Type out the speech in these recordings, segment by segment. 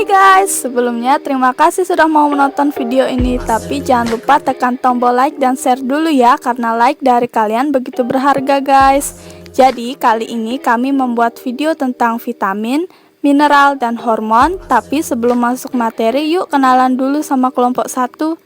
Hai guys, sebelumnya terima kasih sudah mau menonton video ini. Tapi jangan lupa tekan tombol like dan share dulu ya, karena like dari kalian begitu berharga guys. Jadi kali ini kami membuat video tentang vitamin, mineral, dan hormon. Tapi sebelum masuk materi, yuk kenalan dulu sama kelompok 1.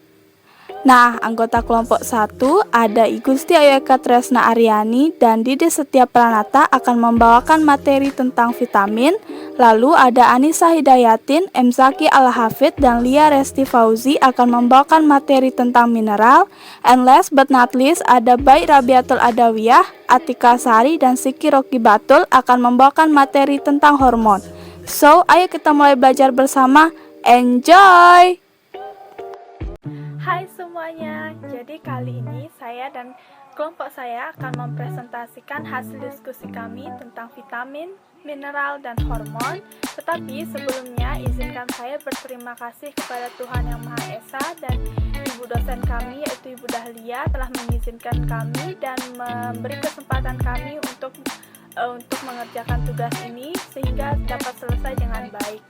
Nah, anggota kelompok 1 ada Igusti Ayoeka Tresna Aryani dan Dide Setia Pranata akan membawakan materi tentang vitamin. Lalu ada Anissa Hidayatin, M. Zaki Al-Hafid, dan Lia Resti Fauzi akan membawakan materi tentang mineral. And last but not least ada Baik Rabiatul Adawiyah, Atika Sari, dan Siki Roki Batul akan membawakan materi tentang hormon. So, ayo kita mulai belajar bersama. Enjoy! Hai semuanya, jadi kali ini saya dan kelompok saya akan mempresentasikan hasil diskusi kami tentang vitamin, mineral, dan hormon. Tetapi sebelumnya izinkan saya berterima kasih kepada Tuhan Yang Maha Esa dan ibu dosen kami yaitu Ibu Dahlia telah mengizinkan kami dan memberi kesempatan kami untuk mengerjakan tugas ini sehingga dapat selesai dengan baik.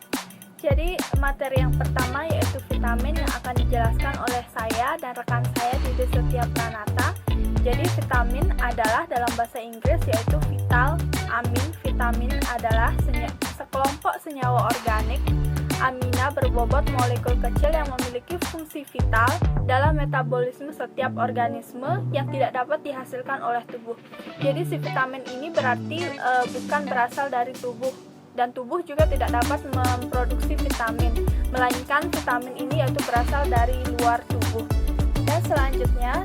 Jadi materi yang pertama yaitu vitamin yang akan dijelaskan oleh saya dan rekan saya Dide Setia Pranata. Jadi vitamin adalah dalam bahasa Inggris yaitu vital, amin. Vitamin adalah sekelompok senyawa organik amina berbobot molekul kecil yang memiliki fungsi vital dalam metabolisme setiap organisme yang tidak dapat dihasilkan oleh tubuh. Jadi si vitamin ini berarti bukan berasal dari tubuh. Dan tubuh juga tidak dapat memproduksi vitamin, melainkan vitamin ini yaitu berasal dari luar tubuh. Dan selanjutnya,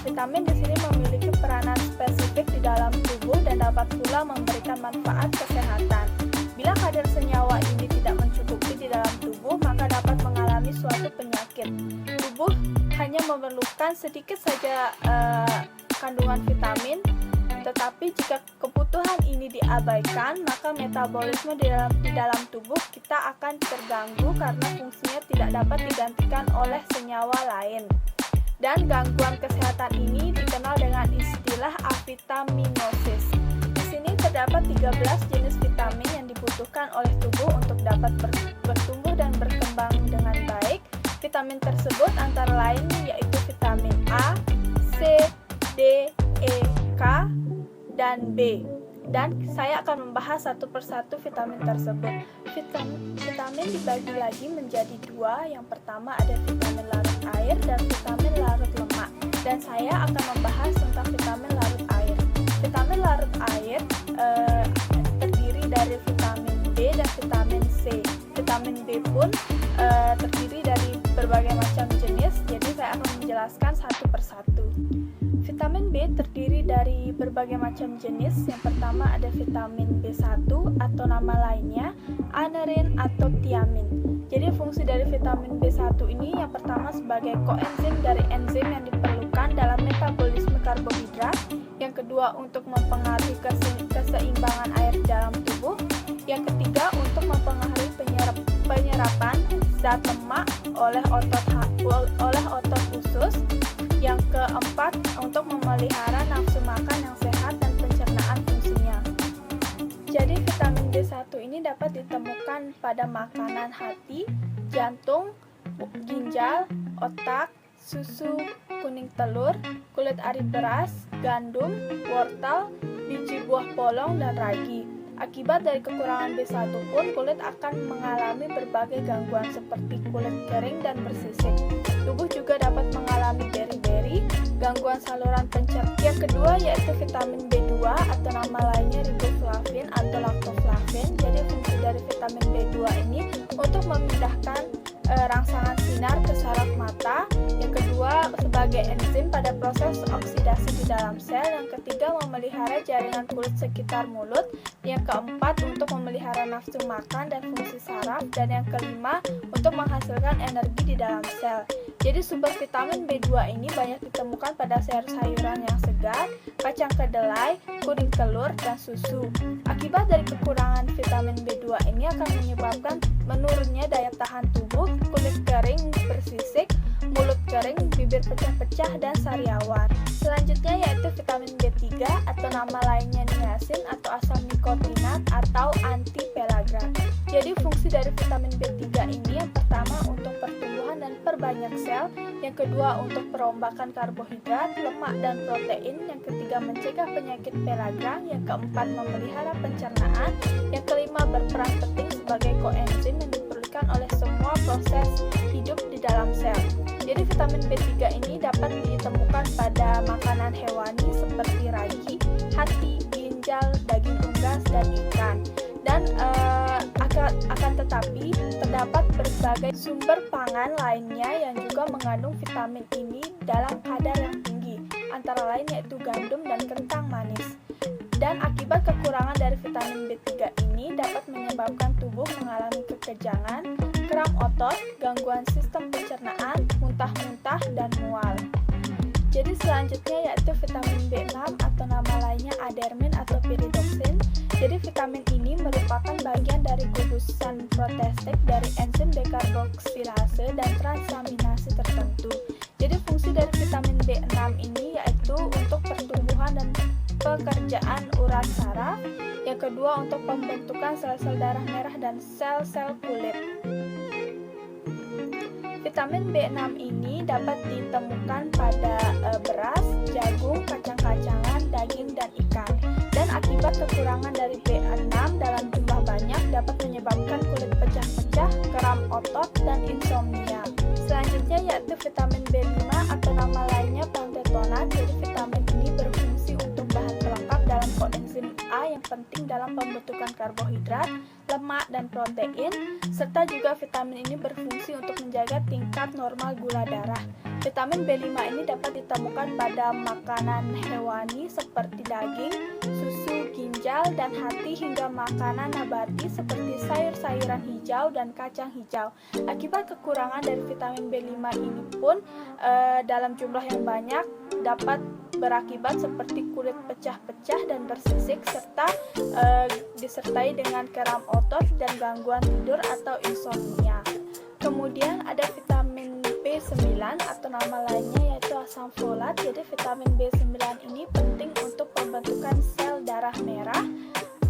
vitamin di sini memiliki peranan spesifik di dalam tubuh dan dapat pula memberikan manfaat kesehatan. Bila kadar senyawa ini tidak mencukupi di dalam tubuh, maka dapat mengalami suatu penyakit. Tubuh hanya memerlukan sedikit saja kandungan vitamin. Tetapi jika kebutuhan ini diabaikan, maka metabolisme di dalam tubuh kita akan terganggu karena fungsinya tidak dapat digantikan oleh senyawa lain. Dan gangguan kesehatan ini dikenal dengan istilah avitaminosis. Di sini terdapat 13 jenis vitamin yang dibutuhkan oleh tubuh untuk dapat bertumbuh dan berkembang dengan baik. Vitamin tersebut antara lain yaitu vitamin A, C, D, E, K, dan B. Dan saya akan membahas satu persatu vitamin tersebut. Vitamin dibagi lagi menjadi dua. Yang pertama ada vitamin larut air dan vitamin larut lemak. Dan saya akan membahas tentang vitamin larut air. Vitamin larut air terdiri dari vitamin B dan vitamin C. Vitamin B pun terdiri dari berbagai macam jenis. Jadi saya akan menjelaskan satu persatu. Vitamin B terdiri dari berbagai macam jenis. Yang pertama ada vitamin B1 atau nama lainnya anerin atau tiamin. Jadi fungsi dari vitamin B1 ini yang pertama sebagai koenzim dari enzim yang diperlukan dalam metabolisme karbohidrat. Yang kedua untuk mempengaruhi keseimbangan air di dalam tubuh. Yang ketiga untuk mempengaruhi penyerapan zat lemak oleh otot usus. Yang keempat, untuk memelihara nafsu makan yang sehat dan pencernaan fungsinya. Jadi vitamin B1 ini dapat ditemukan pada makanan hati, jantung, ginjal, otak, susu, kuning telur, kulit ari beras, gandum, wortel, biji buah polong, dan ragi. Akibat dari kekurangan B1 pun kulit akan mengalami berbagai gangguan seperti kulit kering dan bersisik. Tubuh juga dapat mengalami beri-beri, gangguan saluran pencernaan. Yang kedua yaitu vitamin B2 atau nama lainnya riboflavin atau lactoflavin. Jadi fungsi dari vitamin B2 ini untuk memindahkan rangsangan sinar ke saraf mata. Yang kedua sebagai enzim pada proses oksidasi di dalam sel. Yang ketiga memelihara jaringan kulit sekitar mulut. Yang keempat untuk memelihara nafsu makan dan fungsi saraf. Dan yang kelima untuk menghasilkan energi di dalam sel. Jadi sumber vitamin B2 ini banyak ditemukan pada sayur-sayuran yang segar, kacang kedelai, kuning telur, dan susu. Akibat dari kekurangan vitamin B2 ini akan menyebabkan menurunnya daya tahan tubuh, kulit kering bersisik, mulut kering, bibir pecah-pecah, dan sariawan. Selanjutnya yaitu vitamin B3 atau nama lainnya niacin atau asam nikotinat atau antipelamin. pellagra. Jadi fungsi dari vitamin B3 ini yang pertama untuk pertumbuhan dan perbanyak sel, yang kedua untuk perombakan karbohidrat, lemak dan protein, yang ketiga mencegah penyakit pellagra, yang keempat memelihara pencernaan, yang kelima berperan penting sebagai koenzim yang diperlukan oleh semua proses hidup di dalam sel. Jadi vitamin B3 ini dapat ditemukan pada makanan hewani seperti ragi, hati, ginjal, daging unggas, dan ikan. Dan akan tetapi terdapat berbagai sumber pangan lainnya yang juga mengandung vitamin ini dalam kadar yang tinggi, antara lain yaitu gandum dan kentang manis. Dan akibat kekurangan dari vitamin B3 ini dapat menyebabkan tubuh mengalami kekejangan, kram otot, gangguan sistem pencernaan, muntah-muntah, dan mual. Jadi selanjutnya yaitu vitamin B6 atau nama lainnya adermin atau pyridoxine. Jadi vitamin ini merupakan bagian dari gugusan protestik dari enzim dekarboksilase dan transaminase tertentu. Jadi fungsi dari vitamin B6 ini yaitu untuk pertumbuhan dan pekerjaan urat saraf, yang kedua untuk pembentukan sel-sel darah merah dan sel-sel kulit. Vitamin B6 ini dapat ditemukan pada beras, jagung, kacang-kacangan, daging, dan ikan. Dan akibat kekurangan dari B6 dalam jumlah banyak dapat menyebabkan kulit pecah-pecah, kram otot, dan insomnia. Selanjutnya yaitu vitamin B5 atau nama lainnya pantotenat. Jadi vitamin ini berfungsi untuk bahan pelengkap dalam koenzim A yang penting dalam pembentukan karbohidrat, lemak, dan protein, serta juga vitamin ini berfungsi untuk menjaga tingkat normal gula darah. Vitamin B5 ini dapat ditemukan pada makanan hewani seperti daging, susu, ginjal, dan hati, hingga makanan nabati seperti sayur-sayuran hijau dan kacang hijau. Akibat kekurangan dari vitamin B5 ini pun dalam jumlah yang banyak dapat berakibat seperti kulit pecah-pecah dan bersisik, serta disertai dengan kram otot dan gangguan tidur atau insomnia. Kemudian ada vitamin B9 atau nama lainnya yaitu asam folat. Jadi vitamin B9 ini penting untuk pembentukan sel darah merah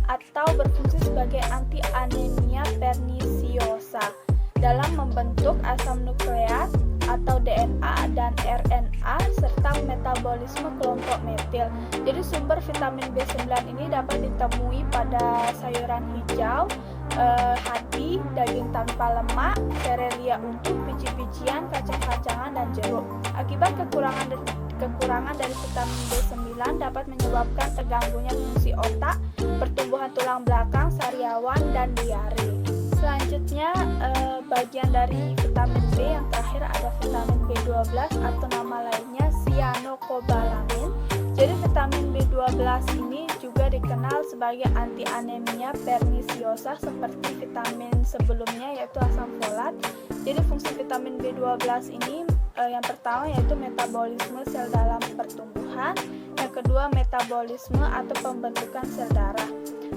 atau berfungsi sebagai anti anemia pernisiosa dalam membentuk asam nukleat atau DNA dan RNA serta metabolisme kelompok metil. Jadi sumber vitamin B9 ini dapat ditemui pada sayuran hijau, hati, daging tanpa lemak, serelia utuh, biji-bijian, kacang-kacangan, dan jeruk. Akibat kekurangan dari vitamin B9 dapat menyebabkan terganggunya fungsi otak, pertumbuhan tulang belakang, sariawan, dan diare. Selanjutnya bagian dari vitamin B yang terakhir ada vitamin B12 atau nama lainnya cyanocobalamin. Jadi vitamin B12 ini juga dikenal sebagai anti anemia pernisiosa seperti vitamin sebelumnya yaitu asam folat. Jadi fungsi vitamin B12 ini yang pertama yaitu metabolisme sel dalam pertumbuhan, yang kedua metabolisme atau pembentukan sel darah.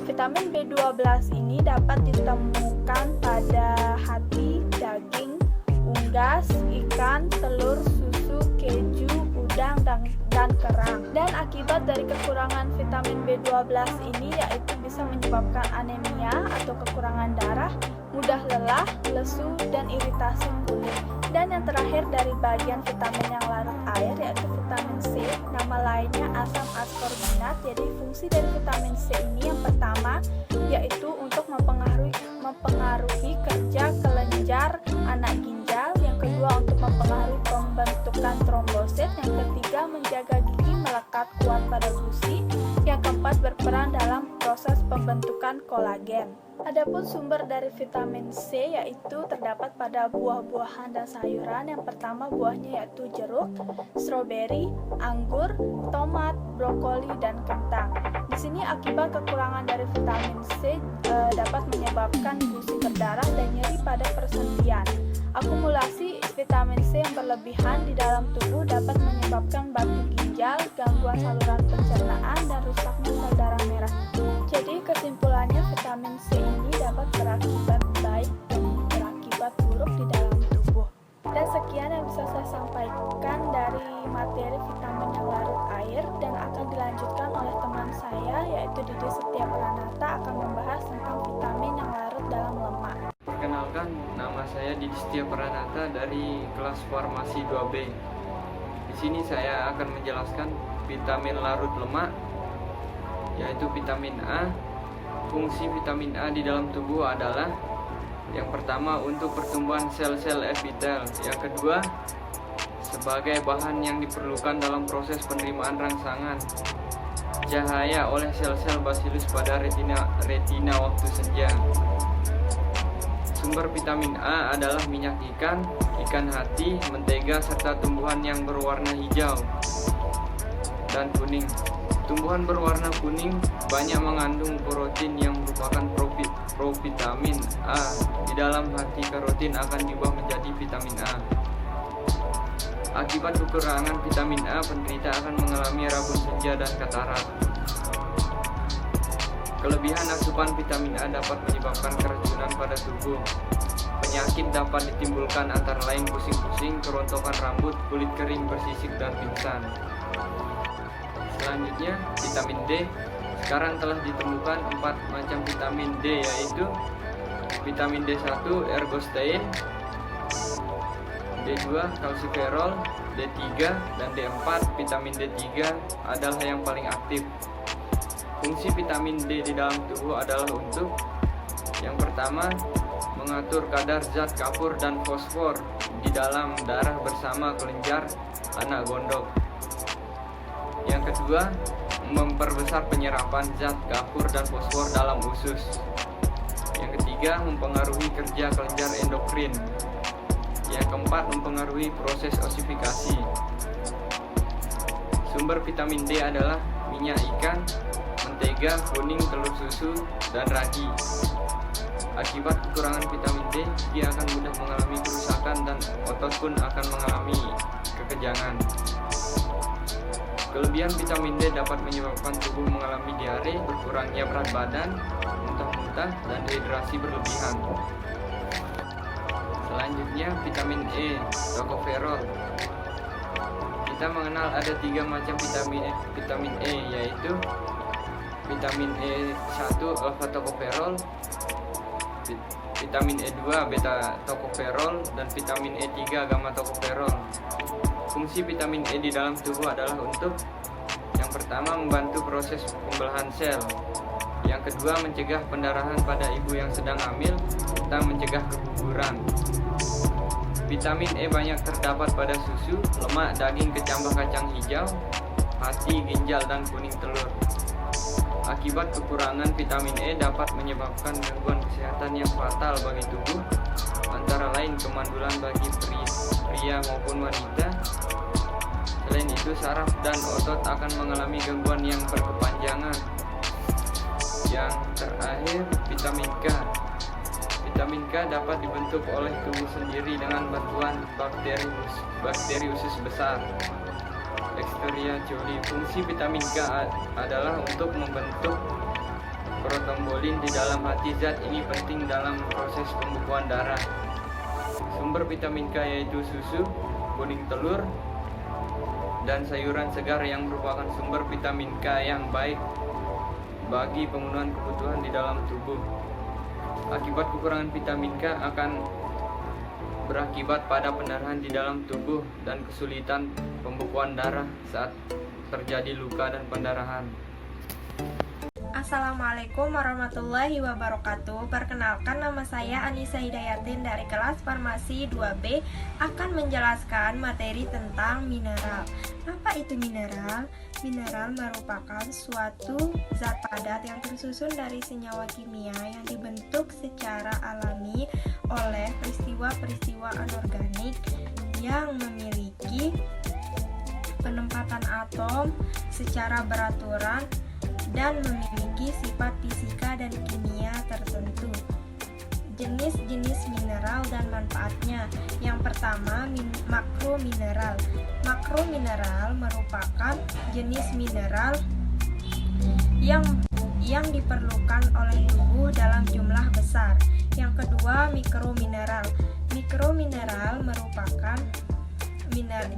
Vitamin B12 ini dapat ditemukan pada hati, daging, unggas, ikan, telur, susu, keju, udang, dan kerang. Dan akibat dari kekurangan vitamin B12 ini yaitu bisa menyebabkan anemia atau kekurangan darah, mudah lelah, lesu, dan iritasi kulit. Dan yang terakhir dari bagian vitamin yang larut air yaitu vitamin C, nama lainnya asam askorbinat. Jadi fungsi dari vitamin C ini yang pertama yaitu untuk mempengaruhi kerja kelenjar anak ginjal, yang kedua untuk mempengaruhi pembentukan trombosit, yang ketiga menjaga gigi melekat kuat pada gusi, yang keempat berperan dalam proses pembentukan kolagen. Adapun sumber dari vitamin C yaitu terdapat pada buah-buahan dan sayuran. Yang pertama buahnya yaitu jeruk, stroberi, anggur, tomat, brokoli, dan kentang. Di sini akibat kekurangan dari vitamin C dapat menyebabkan gusi berdarah dan nyeri pada persendian. Akumulasi vitamin C yang berlebihan di dalam tubuh dapat menyebabkan batu ginjal, gangguan saluran pencernaan, dan rusaknya sel darah merah. Jadi kesimpulannya vitamin C ini dapat berakibat baik dan berakibat buruk di dalam tubuh. Dan sekian yang bisa saya sampaikan dari materi vitamin yang larut air, dan akan dilanjutkan oleh teman saya yaitu Didi Setia Pranata akan membahas tentang vitamin yang larut saya Didistia Pranata dari kelas Farmasi 2B. Di sini saya akan menjelaskan vitamin larut lemak, yaitu vitamin A. Fungsi vitamin A di dalam tubuh adalah yang pertama untuk pertumbuhan sel-sel epitel, yang kedua sebagai bahan yang diperlukan dalam proses penerimaan rangsangan cahaya oleh sel-sel Bacillus pada retina waktu senja. Sumber vitamin A adalah minyak ikan, ikan hati, mentega, serta tumbuhan yang berwarna hijau dan kuning. Tumbuhan berwarna kuning banyak mengandung protein yang merupakan provitamin A. Di dalam hati karotin akan diubah menjadi vitamin A. Akibat kekurangan vitamin A, penderita akan mengalami rabun senja dan katarak. Kelebihan asupan vitamin A dapat menyebabkan keracunan pada tubuh. Penyakit dapat ditimbulkan antara lain pusing-pusing, kerontokan rambut, kulit kering, bersisik, dan pingsan. Selanjutnya, vitamin D. Sekarang telah ditemukan 4 macam vitamin D, yaitu vitamin D1 ergostein, D2 kalsiferol, D3 dan D4. Vitamin D3 adalah yang paling aktif. Fungsi vitamin D di dalam tubuh adalah untuk yang pertama mengatur kadar zat kapur dan fosfor di dalam darah bersama kelenjar anak gondok. Yang kedua, memperbesar penyerapan zat kapur dan fosfor dalam usus. Yang ketiga, mempengaruhi kerja kelenjar endokrin. Yang keempat, mempengaruhi proses osifikasi. Sumber vitamin D adalah minyak ikan, mentega, kuning, telur susu, dan ragi. Akibat kekurangan vitamin D, dia akan mudah mengalami kerusakan dan otot pun akan mengalami kekejangan. Kelebihan vitamin D dapat menyebabkan tubuh mengalami diare, berkurangnya berat badan, muntah-muntah, dan dehidrasi berlebihan. Selanjutnya, vitamin E, tocopherol. Kita mengenal ada 3 macam vitamin E, yaitu vitamin E1 alpha tocopherol, vitamin E2 beta tocopherol, dan vitamin E3 gamma tocopherol. Fungsi vitamin E di dalam tubuh adalah untuk yang pertama membantu proses pembelahan sel, yang kedua mencegah pendarahan pada ibu yang sedang hamil, serta mencegah keguguran. Vitamin E banyak terdapat pada susu, lemak, daging, kecambah kacang hijau, hati, ginjal, dan kuning telur. Akibat kekurangan vitamin E dapat menyebabkan gangguan kesehatan yang fatal bagi tubuh, antara lain kemandulan bagi pria maupun wanita. Selain itu, saraf dan otot akan mengalami gangguan yang berkepanjangan. Yang terakhir, vitamin K. Vitamin K dapat dibentuk oleh tubuh sendiri dengan bantuan bakteri usus besar, Escherichia coli. Fungsi vitamin K adalah untuk membentuk protombolin di dalam hati. Zat ini penting dalam proses pembukuan darah. Sumber vitamin K yaitu susu, kuning telur, dan sayuran segar yang merupakan sumber vitamin K yang baik bagi pemenuhan kebutuhan di dalam tubuh. Akibat kekurangan vitamin K akan berakibat pada pendarahan di dalam tubuh dan kesulitan pembekuan darah saat terjadi luka dan pendarahan. Assalamualaikum warahmatullahi wabarakatuh. Perkenalkan, nama saya Anissa Hidayatin dari kelas Farmasi 2B akan menjelaskan materi tentang mineral. Apa itu mineral? Mineral merupakan suatu zat padat yang tersusun dari senyawa kimia yang dibentuk secara alami oleh peristiwa-peristiwa anorganik yang memiliki penempatan atom secara beraturan dan memiliki sifat fisika dan kimia tertentu. Jenis-jenis mineral dan manfaatnya. Yang pertama, makromineral. Makromineral merupakan jenis mineral yang diperlukan oleh tubuh dalam jumlah besar. Yang kedua, mikromineral. Mikromineral merupakan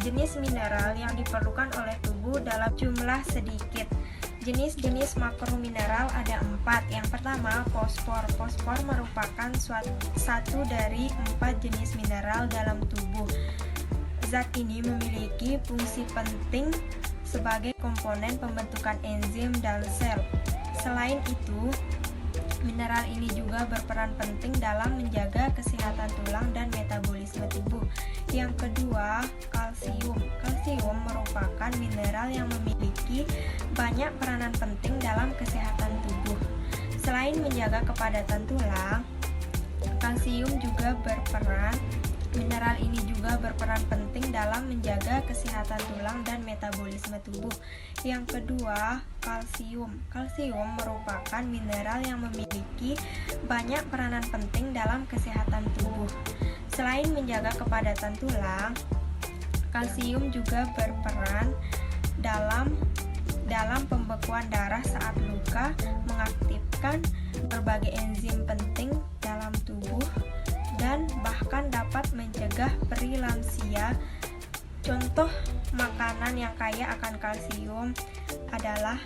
jenis mineral yang diperlukan oleh tubuh dalam jumlah sedikit. Jenis-jenis makromineral ada 4. Yang pertama, fosfor. Fosfor merupakan satu dari 4 jenis mineral dalam tubuh. Zat ini memiliki fungsi penting sebagai komponen pembentukan enzim dan sel. Selain itu, mineral ini juga berperan penting dalam menjaga kesehatan tulang dan metabolisme tubuh. Yang kedua, kalsium. Kalsium merupakan mineral yang memiliki banyak peranan penting dalam kesehatan tubuh. Selain menjaga kepadatan tulang, kalsium juga berperan. Mineral ini juga berperan penting dalam menjaga kesehatan tulang dan metabolisme tubuh. Yang kedua, kalsium. Kalsium merupakan mineral yang memiliki banyak peranan penting dalam kesehatan tubuh. Selain menjaga kepadatan tulang, kalsium juga berperan dalam pembekuan darah saat luka, mengaktifkan berbagai enzim penting dalam tubuh, dan bahkan dapat mencegah preeklamsia. Contoh makanan yang kaya akan kalsium adalah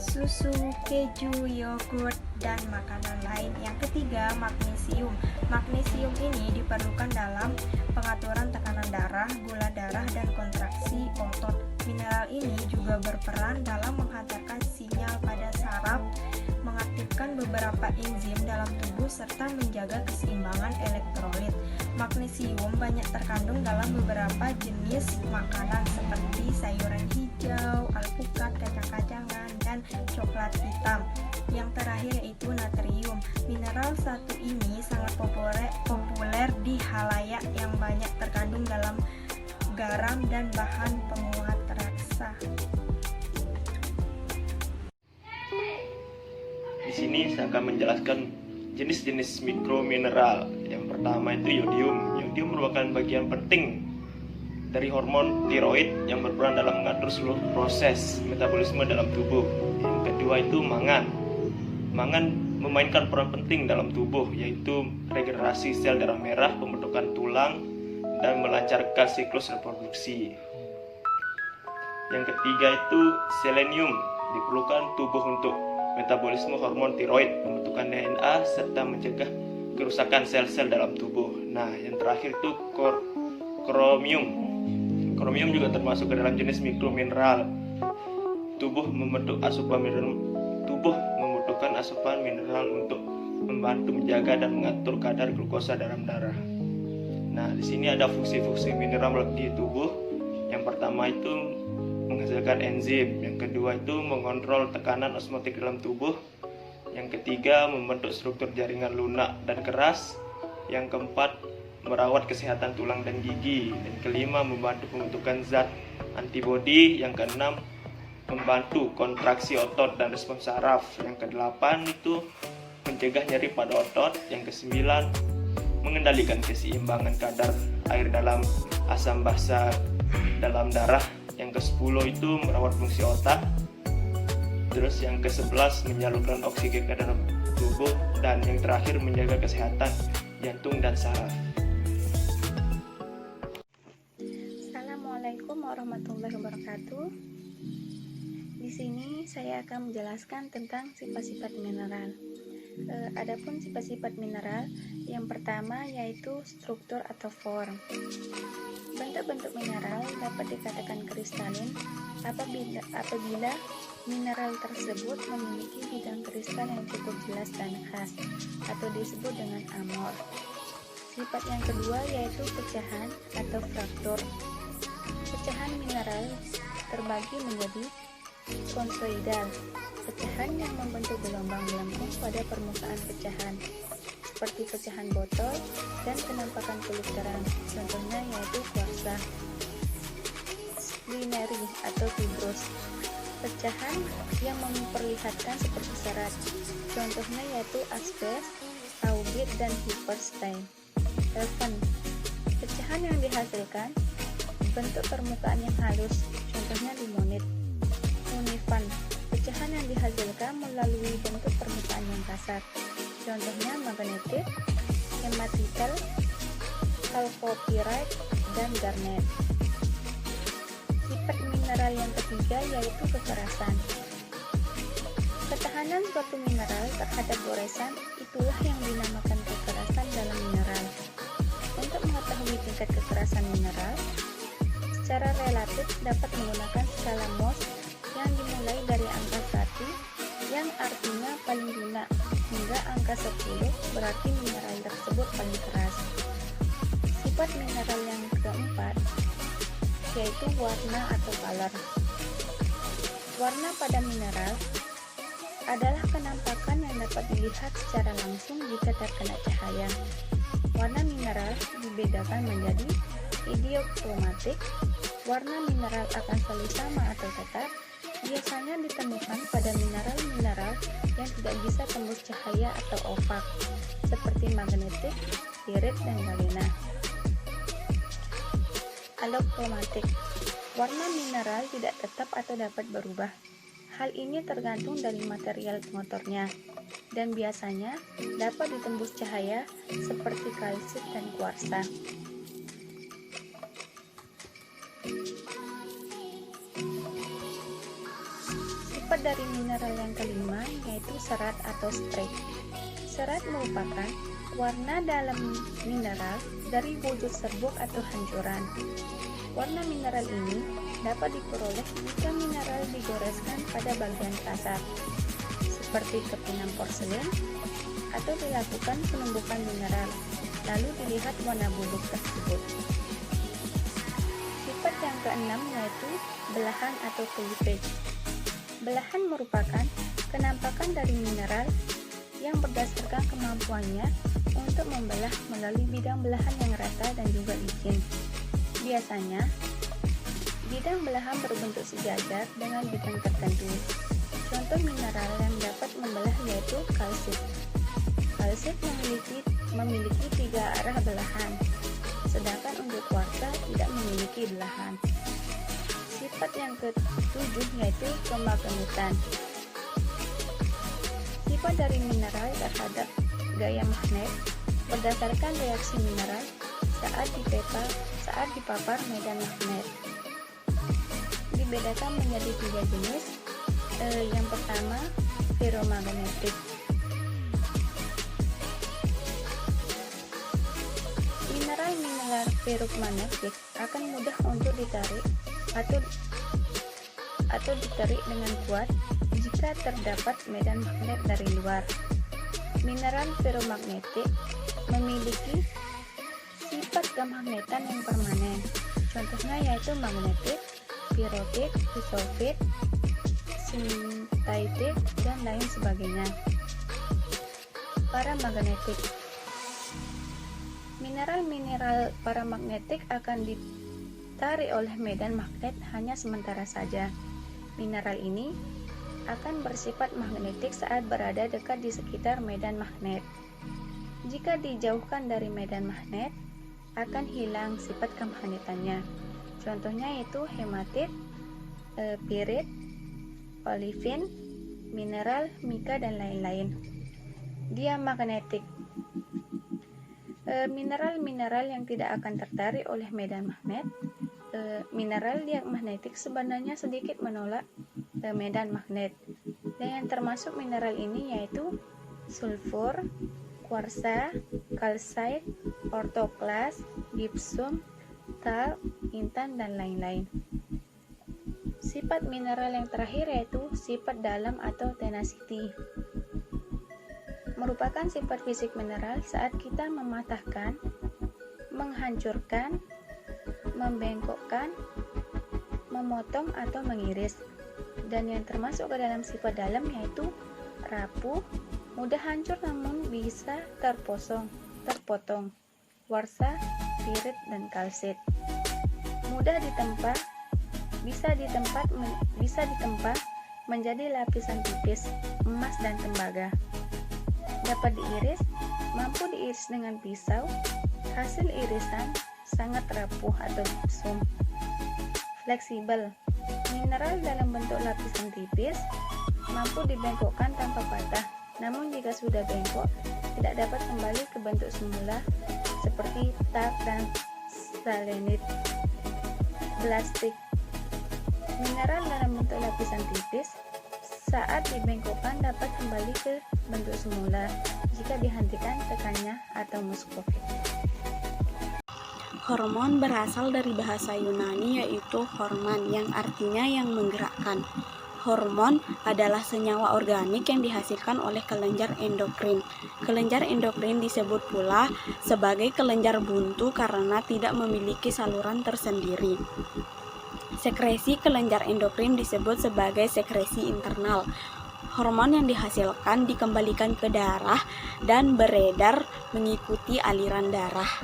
susu, keju, yogurt, dan makanan lain. Yang ketiga, magnesium. Magnesium ini diperlukan dalam pengaturan tekanan darah, gula darah, dan kontraksi otot. Mineral ini juga berperan dalam menghantarkan sinyal pada saraf, mengaktifkan beberapa enzim dalam tubuh, serta menjaga keseimbangan elektrolit. Magnesium banyak terkandung dalam beberapa jenis makanan seperti sayuran hijau, alpukat, kacang-kacangan, dan coklat hitam. Yang terakhir yaitu natrium. Mineral satu ini sangat populer di halayak yang banyak terkandung dalam garam dan bahan penguat rasa. Di sini saya akan menjelaskan jenis-jenis mikromineral. Yang pertama itu yodium. Yodium merupakan bagian penting dari hormon tiroid yang berperan dalam mengatur seluruh proses metabolisme dalam tubuh. Yang kedua itu mangan. Mangan memainkan peran penting dalam tubuh, yaitu regenerasi sel darah merah, pembentukan tulang, dan melancarkan siklus reproduksi. Yang ketiga itu selenium. Diperlukan tubuh untuk metabolisme hormon tiroid, pembentukan DNA, serta mencegah kerusakan sel-sel dalam tubuh. Nah, yang terakhir itu kromium. Kromium juga termasuk ke dalam jenis mikromineral. Tubuh membentukkan asupan mineral untuk membantu menjaga dan mengatur kadar glukosa dalam darah. Nah, di sini ada fungsi-fungsi mineral di tubuh. Yang pertama itu menghasilkan enzim, yang kedua itu mengontrol tekanan osmotik dalam tubuh, yang ketiga membentuk struktur jaringan lunak dan keras, yang keempat merawat kesehatan tulang dan gigi, dan kelima membantu pembentukan zat antibodi, yang keenam membantu kontraksi otot dan respons saraf, yang kedelapan itu mencegah nyeri pada otot, yang kesembilan mengendalikan keseimbangan kadar air dalam asam basa dalam darah, yang ke-10 itu merawat fungsi otak, terus yang ke-11 menyalurkan oksigen ke dalam tubuh, dan yang terakhir menjaga kesehatan jantung dan saraf. Assalamualaikum warahmatullahi wabarakatuh. Di sini saya akan menjelaskan tentang sifat-sifat mineral. Adapun sifat-sifat mineral, yang pertama yaitu struktur atau form. Bentuk-bentuk mineral dapat dikatakan kristalin apabila mineral tersebut memiliki bidang kristal yang cukup jelas dan khas, atau disebut dengan amor. Sifat yang kedua yaitu pecahan atau fraktur. Pecahan mineral terbagi menjadi konsoidal, pecahan yang membentuk gelombang melengkung pada permukaan pecahan, seperti pecahan botol dan penampakan kulit terang. Contohnya yaitu kuarsa. Binary atau fibrous, pecahan yang memperlihatkan seperti serat. Contohnya yaitu asbes, augit, dan hyperstein. Elfen, pecahan yang dihasilkan bentuk permukaan yang halus. Contohnya limonit. Unifan, pecahan yang dihasilkan melalui bentuk permukaan yang kasar. Contohnya magnetit, hematitel, chalcopyrite, dan garnet. Sifat mineral yang ketiga yaitu kekerasan. Ketahanan suatu mineral terhadap goresan itulah yang dinamakan kekerasan dalam mineral. Untuk mengetahui tingkat kekerasan mineral, secara relatif dapat menggunakan skala Mohs yang dimulai dari angka 1 yang artinya paling lunak hingga angka 10 berarti mineral tersebut paling keras. Sifat mineral yang keempat yaitu warna atau color. Warna pada mineral adalah penampakan yang dapat dilihat secara langsung jika terkena cahaya. Warna mineral dibedakan menjadi ideokromatik. Warna mineral akan selalu sama atau tetap, biasanya ditemukan pada mineral-mineral yang tidak bisa tembus cahaya atau opak, seperti magnetik, pirit, dan galena. Alokromatik. Warna mineral tidak tetap atau dapat berubah. Hal ini tergantung dari material pengotornya, dan biasanya dapat ditembus cahaya seperti kalsit dan kuarsa. Sifat dari mineral yang kelima yaitu serat atau strek. Serat merupakan warna dalam mineral dari wujud serbuk atau hancuran. Warna mineral ini dapat diperoleh jika mineral digoreskan pada bagian kasar, seperti kepingan porselen, atau dilakukan penumbukan mineral, lalu dilihat warna bubuk tersebut. Sifat yang keenam yaitu belahan atau cleavage. Belahan merupakan penampakan dari mineral yang berdasarkan kemampuannya untuk membelah melalui bidang belahan yang rata dan juga licin. Biasanya, bidang belahan berbentuk sejajar dengan bidang tertentu. Contoh mineral yang dapat membelah yaitu kalsit. Kalsit memiliki 3 arah belahan, sedangkan untuk kuarsa tidak memiliki belahan. Sifat yang ke-7 yaitu kemagnetan. Sifat dari mineral terhadap gaya magnet berdasarkan reaksi mineral saat dipapar medan magnet. Dibedakan menjadi 3 jenis. Yang pertama, ferromagnetik. Mineral ferromagnetik akan mudah untuk ditarik atau ditarik dengan kuat jika terdapat medan magnet dari luar. Mineral ferromagnetik memiliki sifat kemagnetan yang permanen. Contohnya yaitu magnetik, pirotik, disolvit, sintaitik, dan lain sebagainya. Paramagnetik. Mineral-mineral paramagnetik akan ditarik oleh medan magnet hanya sementara saja. Mineral ini akan bersifat magnetik saat berada dekat di sekitar medan magnet. Jika dijauhkan dari medan magnet, akan hilang sifat kemagnetannya. Contohnya yaitu hematit, pirit, olivin, mineral, mika, dan lain-lain. Diamagnetik. Mineral-mineral yang tidak akan tertarik oleh medan magnet. Mineral diamagnetik sebenarnya sedikit menolak medan magnet. Dan yang termasuk mineral ini yaitu sulfur, kuarsa, kalsite, ortoklas, gipsum, tal, intan, dan lain-lain. Sifat mineral yang terakhir yaitu sifat dalam atau tenacity. Merupakan sifat fisik mineral saat kita mematahkan, menghancurkan, membengkokkan, memotong atau mengiris. Dan yang termasuk ke dalam sifat dalam yaitu rapuh, mudah hancur namun bisa terpotong, kuarsa, pirit, dan kalsit. Mudah ditempa, bisa ditempa menjadi lapisan tipis, emas, dan tembaga. Dapat diiris, mampu diiris dengan pisau. Hasil irisan sangat rapuh atau gipsum. Fleksibel. Mineral dalam bentuk lapisan tipis, mampu dibengkokkan tanpa patah. Namun jika sudah bengkok, tidak dapat kembali ke bentuk semula seperti tak dan selenit. Plastik. Mineral dalam bentuk lapisan tipis, Saat dibengkokkan dapat kembali ke bentuk semula jika dihentikan tekannya atau muskofit. Hormon berasal dari bahasa Yunani yaitu horman yang artinya yang menggerakkan. Hormon adalah senyawa organik yang dihasilkan oleh kelenjar endokrin. Kelenjar endokrin disebut pula sebagai kelenjar buntu karena tidak memiliki saluran tersendiri. Sekresi kelenjar endokrin disebut sebagai sekresi internal. Hormon yang dihasilkan dikembalikan ke darah dan beredar mengikuti aliran darah.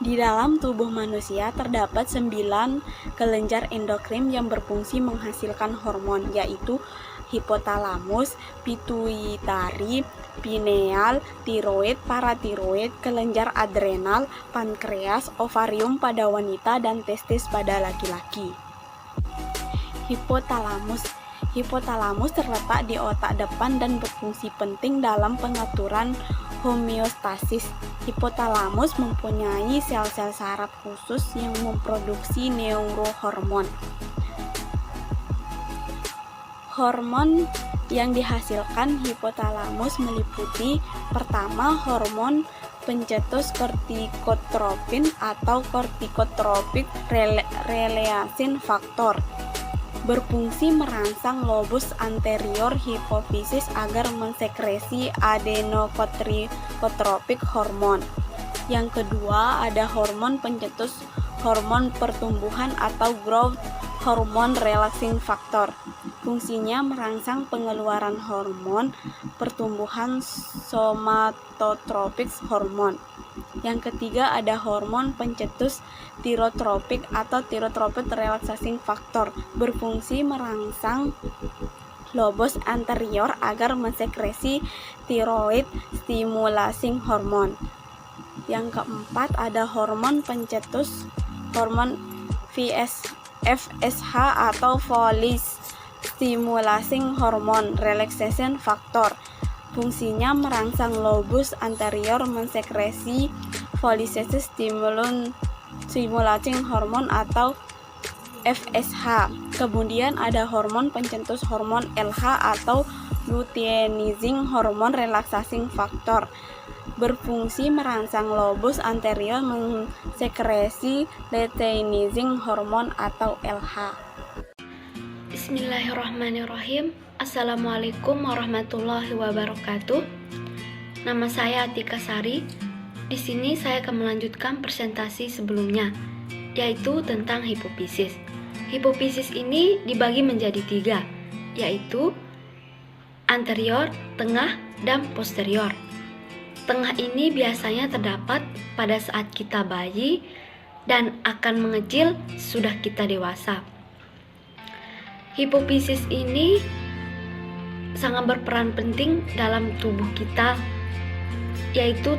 Di dalam tubuh manusia terdapat 9 kelenjar endokrin yang berfungsi menghasilkan hormon, yaitu hipotalamus, pituitari, pineal, tiroid, paratiroid, kelenjar adrenal, pankreas, ovarium pada wanita, dan testis pada laki-laki. Hipotalamus terletak di otak depan dan berfungsi penting dalam pengaturan homeostasis. Hipotalamus mempunyai sel-sel saraf khusus yang memproduksi neurohormon. Hormon yang dihasilkan hipotalamus meliputi pertama hormon pencetus kortikotropin atau kortikotropic releasing factor, berfungsi merangsang lobus anterior hipofisis agar mensekresi adenocorticotropic hormon. Yang kedua ada hormon pencetus hormon pertumbuhan atau growth hormone relaxing factor. Fungsinya merangsang pengeluaran hormon pertumbuhan somatotropik hormon. Yang ketiga ada hormon pencetus tirotropik atau tirotropik relaxing factor, berfungsi merangsang lobus anterior agar mensekresi thyroid stimulating hormone. Yang keempat ada hormon pencetus hormon FSH atau follicle stimulating hormone relaxation factor. Fungsinya merangsang lobus anterior mensekresi follicle stimulating hormone atau FSH. Kemudian ada hormon pencetus hormon LH atau luteinizing hormone relaxing factor, berfungsi merangsang lobus anterior mensekresi luteinizing hormone atau LH. Bismillahirrahmanirrahim. Assalamualaikum warahmatullahi wabarakatuh. Nama saya Atika Sari. Di sini saya akan melanjutkan presentasi sebelumnya, yaitu tentang hipofisis. Hipofisis ini dibagi menjadi 3, yaitu anterior, tengah, dan posterior. Tengah ini biasanya terdapat pada saat kita bayi dan akan mengecil sudah kita dewasa. Hipofisis ini sangat berperan penting dalam tubuh kita, yaitu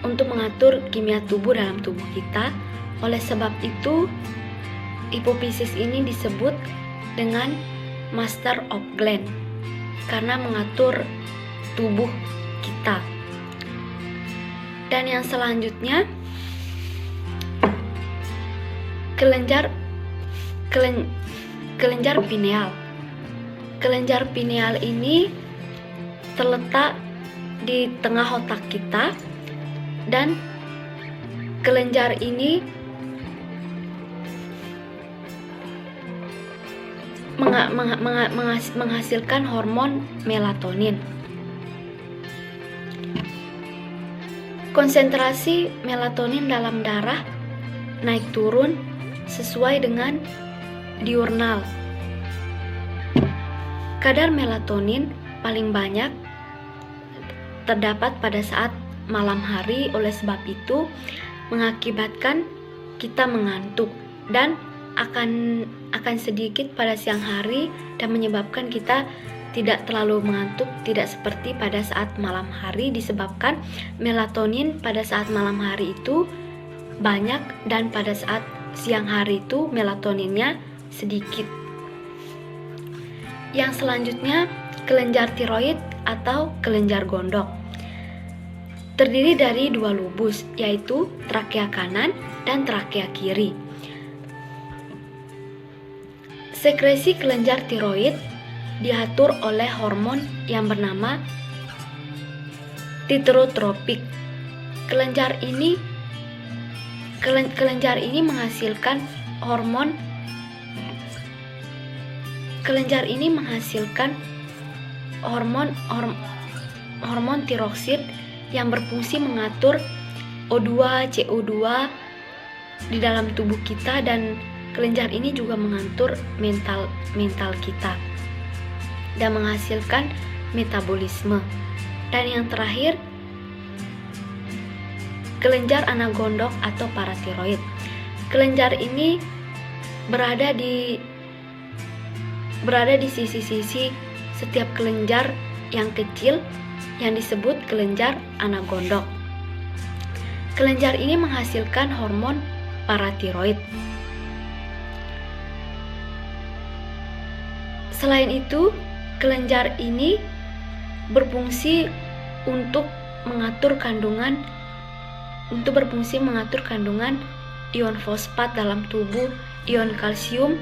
untuk mengatur kimia tubuh dalam tubuh kita. Oleh sebab itu, hipofisis ini disebut dengan master of gland karena mengatur tubuh kita. Dan yang selanjutnya, kelenjar pineal. Kelenjar pineal ini terletak di tengah otak kita, dan kelenjar ini menghasilkan hormon melatonin. Konsentrasi melatonin dalam darah naik turun sesuai dengan diurnal. Kadar melatonin paling banyak terdapat pada saat malam hari, oleh sebab itu mengakibatkan kita mengantuk, dan akan sedikit pada siang hari dan menyebabkan kita tidak terlalu mengantuk, tidak seperti pada saat malam hari, disebabkan melatonin pada saat malam hari itu banyak dan pada saat siang hari itu melatoninnya sedikit. Yang selanjutnya, kelenjar tiroid atau kelenjar gondok. Terdiri dari 2 lubus, yaitu trakea kanan dan trakea kiri. Sekresi kelenjar tiroid diatur oleh hormon yang bernama titrotropik. Kelenjar ini menghasilkan hormon tiroksid yang berfungsi mengatur O2, CO2 di dalam tubuh kita, dan kelenjar ini juga mengatur mental kita dan menghasilkan metabolisme. Dan yang terakhir, kelenjar anagondok atau paratiroid. Kelenjar ini berada di sisi-sisi setiap kelenjar yang kecil yang disebut kelenjar anagondok. Kelenjar ini menghasilkan hormon paratiroid. Selain itu, kelenjar ini berfungsi untuk mengatur kandungan ion fosfat dalam tubuh, ion kalsium,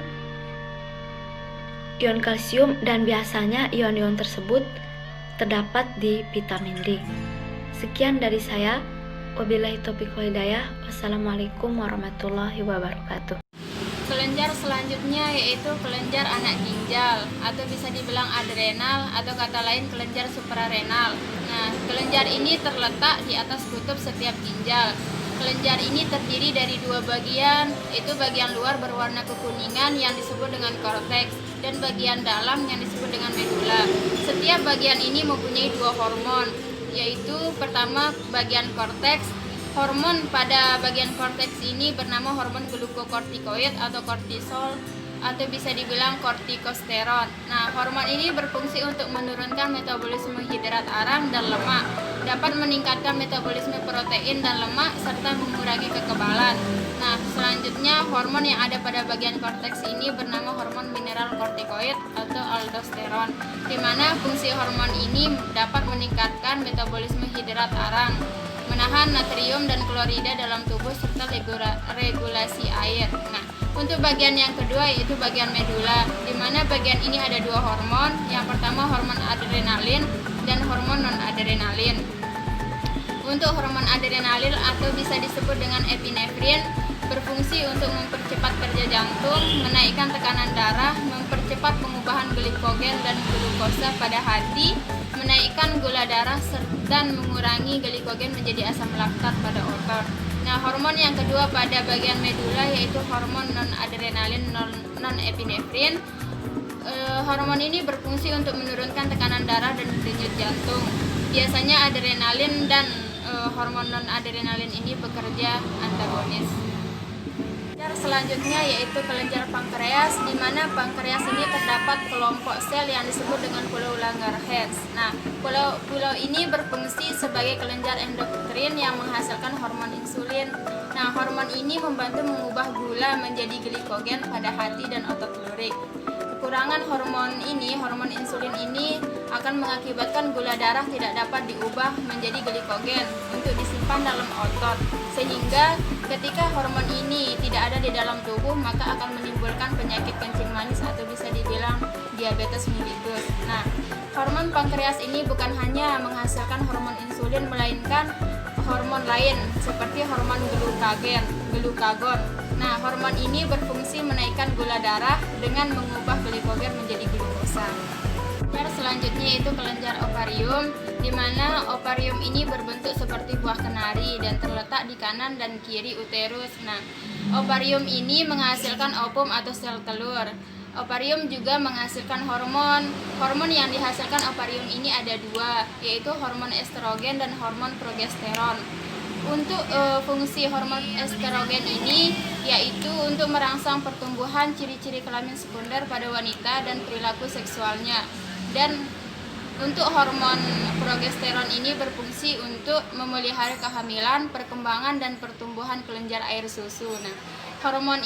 dan biasanya ion-ion tersebut terdapat di vitamin D. Sekian dari saya. Wabillahi taufiq wal hidayah. Wassalamualaikum warahmatullahi wabarakatuh. Kelenjar selanjutnya yaitu kelenjar anak ginjal atau bisa dibilang adrenal atau kata lain kelenjar suprarenal. Nah, kelenjar ini terletak di atas kutub setiap ginjal. Kelenjar ini terdiri dari dua bagian, yaitu bagian luar berwarna kekuningan yang disebut dengan korteks dan bagian dalam yang disebut dengan medula. Setiap bagian ini mempunyai dua hormon, yaitu pertama bagian korteks. Hormon pada bagian korteks ini bernama hormon glukokortikoid atau kortisol atau bisa dibilang kortikosteron. Nah, hormon ini berfungsi untuk menurunkan metabolisme hidrat arang dan lemak, dapat meningkatkan metabolisme protein dan lemak serta mengurangi kekebalan. Nah, selanjutnya hormon yang ada pada bagian korteks ini bernama hormon mineral kortikoid atau aldosteron, di mana fungsi hormon ini dapat meningkatkan metabolisme hidrat arang, menahan natrium dan klorida dalam tubuh serta regulasi air. Nah, untuk bagian yang kedua yaitu bagian medula, di mana bagian ini ada dua hormon. Yang pertama hormon adrenalin dan hormon non-adrenalin. Untuk hormon adrenalin atau bisa disebut dengan epinefrin berfungsi untuk mempercepat kerja jantung, menaikkan tekanan darah, mempercepat pengubahan glikogen dan glukosa pada hati, menaikkan gula darah dan mengurangi glikogen menjadi asam laktat pada otot. Nah, hormon yang kedua pada bagian medula yaitu hormon non-adrenalin non-epinefrin. Hormon ini berfungsi untuk menurunkan tekanan darah dan denyut jantung. Biasanya adrenalin dan hormon non-adrenalin ini bekerja antagonis. Selanjutnya yaitu kelenjar pankreas, di mana pankreas ini terdapat kelompok sel yang disebut dengan pulau Langerhans. Nah, pulau ini berfungsi sebagai kelenjar endokrin yang menghasilkan hormon insulin. Nah, hormon ini membantu mengubah gula menjadi glikogen pada hati dan otot lurik. Kekurangan hormon insulin ini akan mengakibatkan gula darah tidak dapat diubah menjadi glikogen untuk disimpan dalam otot, sehingga ketika hormon ini tidak ada di dalam tubuh maka akan menimbulkan penyakit kencing manis atau bisa dibilang diabetes mellitus. Nah, hormon pankreas ini bukan hanya menghasilkan hormon insulin melainkan hormon lain seperti hormon glukagon. Nah, hormon ini berfungsi menaikkan gula darah dengan mengubah glikogen menjadi glukosa. Selanjutnya yaitu kelenjar ovarium, di mana ovarium ini berbentuk seperti buah kenari dan terletak di kanan dan kiri uterus. Nah, ovarium ini menghasilkan ovum atau sel telur. Ovarium juga menghasilkan hormon. Hormon yang dihasilkan ovarium ini ada dua, yaitu hormon estrogen dan hormon progesteron. Untuk fungsi hormon estrogen ini yaitu untuk merangsang pertumbuhan ciri-ciri kelamin sekunder pada wanita dan perilaku seksualnya. Dan untuk hormon progesteron ini berfungsi untuk memelihara kehamilan, perkembangan dan pertumbuhan kelenjar air susu. Nah, hormon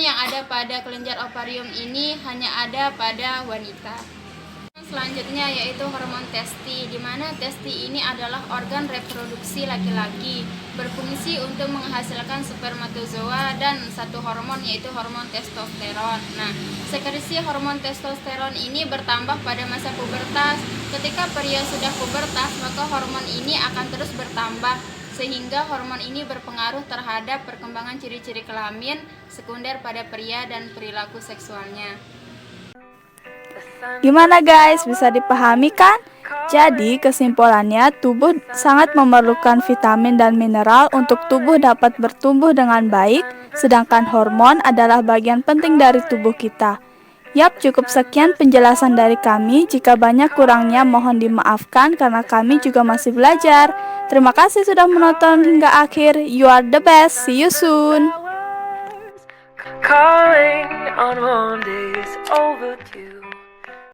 yang ada pada kelenjar ovarium ini hanya ada pada wanita. selanjutnya yaitu hormon testi, di mana testi ini adalah organ reproduksi laki-laki, berfungsi untuk menghasilkan spermatozoa dan satu hormon yaitu hormon testosteron. Nah, sekresi hormon testosteron ini bertambah pada masa pubertas. Ketika pria sudah pubertas, maka hormon ini akan terus bertambah, sehingga hormon ini berpengaruh terhadap perkembangan ciri-ciri kelamin sekunder pada pria dan perilaku seksualnya. Gimana guys, bisa dipahami kan? Jadi kesimpulannya, tubuh sangat memerlukan vitamin dan mineral untuk tubuh dapat bertumbuh dengan baik, sedangkan hormon adalah bagian penting dari tubuh kita. Yap, cukup sekian penjelasan dari kami. Jika banyak kurangnya mohon dimaafkan karena kami juga masih belajar. Terima kasih sudah menonton hingga akhir. You are the best. See you soon. Calling on Mondays overdue.